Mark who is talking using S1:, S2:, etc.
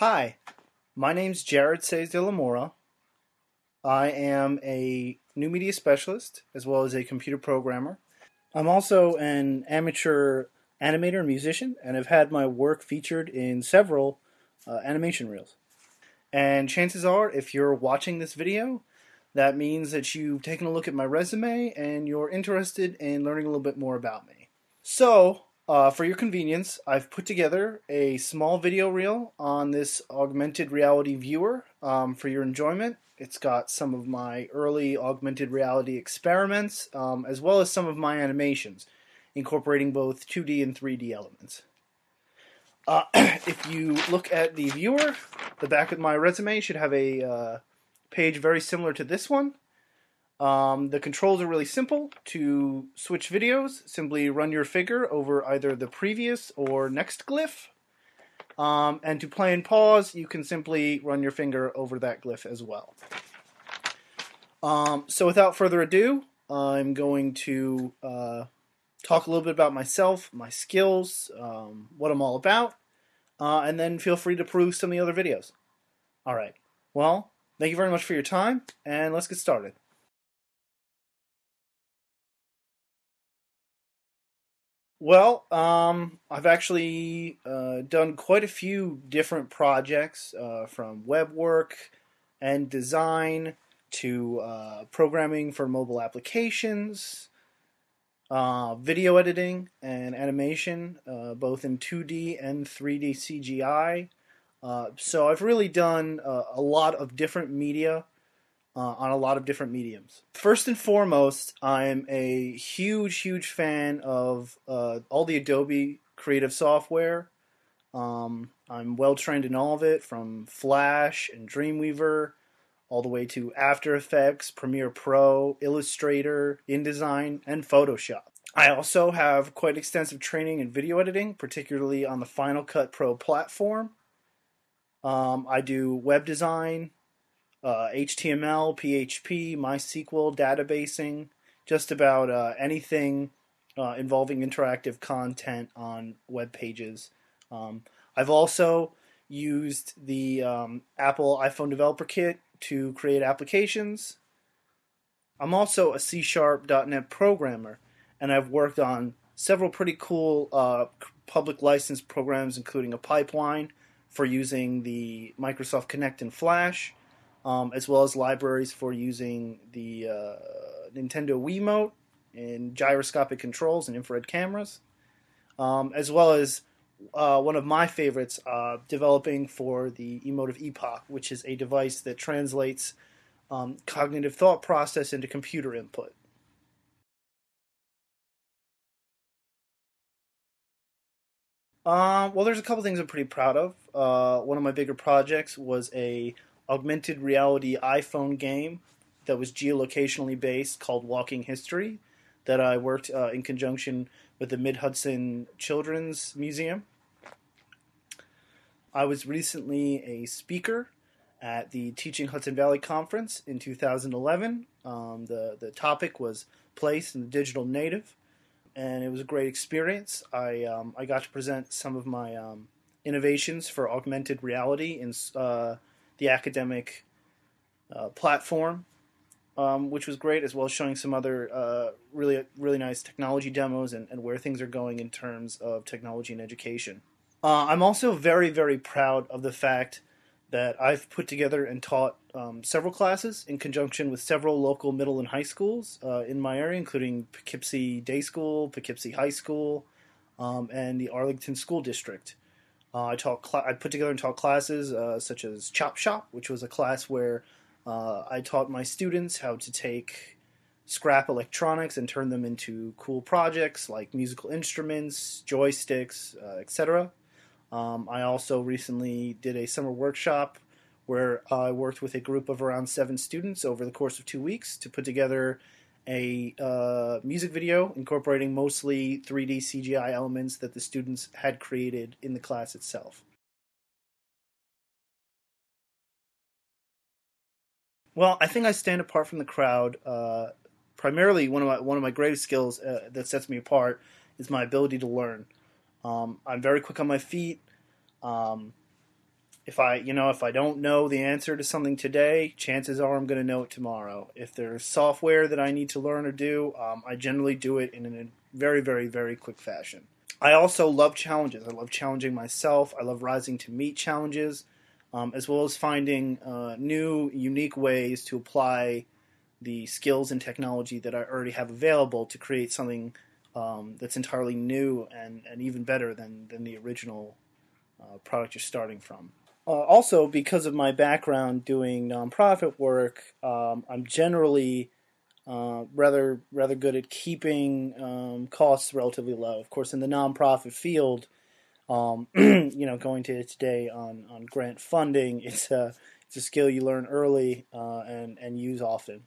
S1: Hi, my name's Jared Says de la Mora. I am a new media specialist as well as a computer programmer. I'm also an amateur animator and musician, and have had my work featured in several animation reels. And chances are, if you're watching this video, that means that you've taken a look at my resume and you're interested in learning a little bit more about me. So, for your convenience, I've put together a small video reel on this augmented reality viewer for your enjoyment. It's got some of my early augmented reality experiments, as well as some of my animations, incorporating both 2D and 3D elements. If you look at the viewer, the back of my resume should have a page very similar to this one. The controls are really simple. To switch videos, simply run your finger over either the previous or next glyph. And to play and pause, you can simply run your finger over that glyph as well. So without further ado, I'm going to talk a little bit about myself, my skills, what I'm all about, and then feel free to peruse some of the other videos. All right. Well, thank you very much for your time, and let's get started. Well, I've actually done quite a few different projects, from web work and design to programming for mobile applications, video editing and animation, both in 2D and 3D CGI. So I've really done a lot of different media on a lot of different mediums. First and foremost, I'm a huge fan of all the Adobe creative software. I'm well trained in all of it, from Flash and Dreamweaver, all the way to After Effects, Premiere Pro, Illustrator, InDesign, and Photoshop. I also have quite extensive training in video editing, particularly on the Final Cut Pro platform. I do web design, HTML, PHP, MySQL, databasing, just about anything involving interactive content on web pages. I've also used the Apple iPhone Developer Kit to create applications. I'm also a C#.NET programmer, and I've worked on several pretty cool public license programs, including a pipeline for using the Microsoft Kinect and Flash, as well as libraries for using the Nintendo Wiimote and gyroscopic controls and infrared cameras, as well as one of my favorites, developing for the Emotive Epoch, which is a device that translates cognitive thought process into computer input. Well, there's a couple things I'm pretty proud of. One of my bigger projects was a augmented reality iPhone game that was geolocationally based called Walking History, that I worked in conjunction with the Mid-Hudson Children's Museum. I was recently a speaker at the Teaching Hudson Valley Conference in 2011. The topic was Place in the Digital Native, and it was a great experience. I got to present some of my innovations for augmented reality in the academic platform, which was great, as well as showing some other really nice technology demos and where things are going in terms of technology and education. I'm also very proud of the fact that I've put together and taught several classes in conjunction with several local middle and high schools in my area, including Poughkeepsie Day School, Poughkeepsie High School, and the Arlington School District. I put together and taught classes such as Chop Shop, which was a class where I taught my students how to take scrap electronics and turn them into cool projects like musical instruments, joysticks, etc. I also recently did a summer workshop where I worked with a group of around 7 students over the course of 2 weeks to put together a music video incorporating mostly 3D CGI elements that the students had created in the class itself. Well, I think I stand apart from the crowd. Primarily, one of my greatest skills that sets me apart is my ability to learn. I'm very quick on my feet. if I don't know the answer to something today, chances are I'm going to know it tomorrow. If there's software that I need to learn or do, I generally do it in a very, very, very quick fashion. I also love challenges. I love challenging myself. I love rising to meet challenges, as well as finding new, unique ways to apply the skills and technology that I already have available to create something that's entirely new and even better than the original product you're starting from. Also, because of my background doing nonprofit work, I'm generally rather good at keeping costs relatively low. Of course, in the nonprofit field, going to today on grant funding, it's a skill you learn early and use often.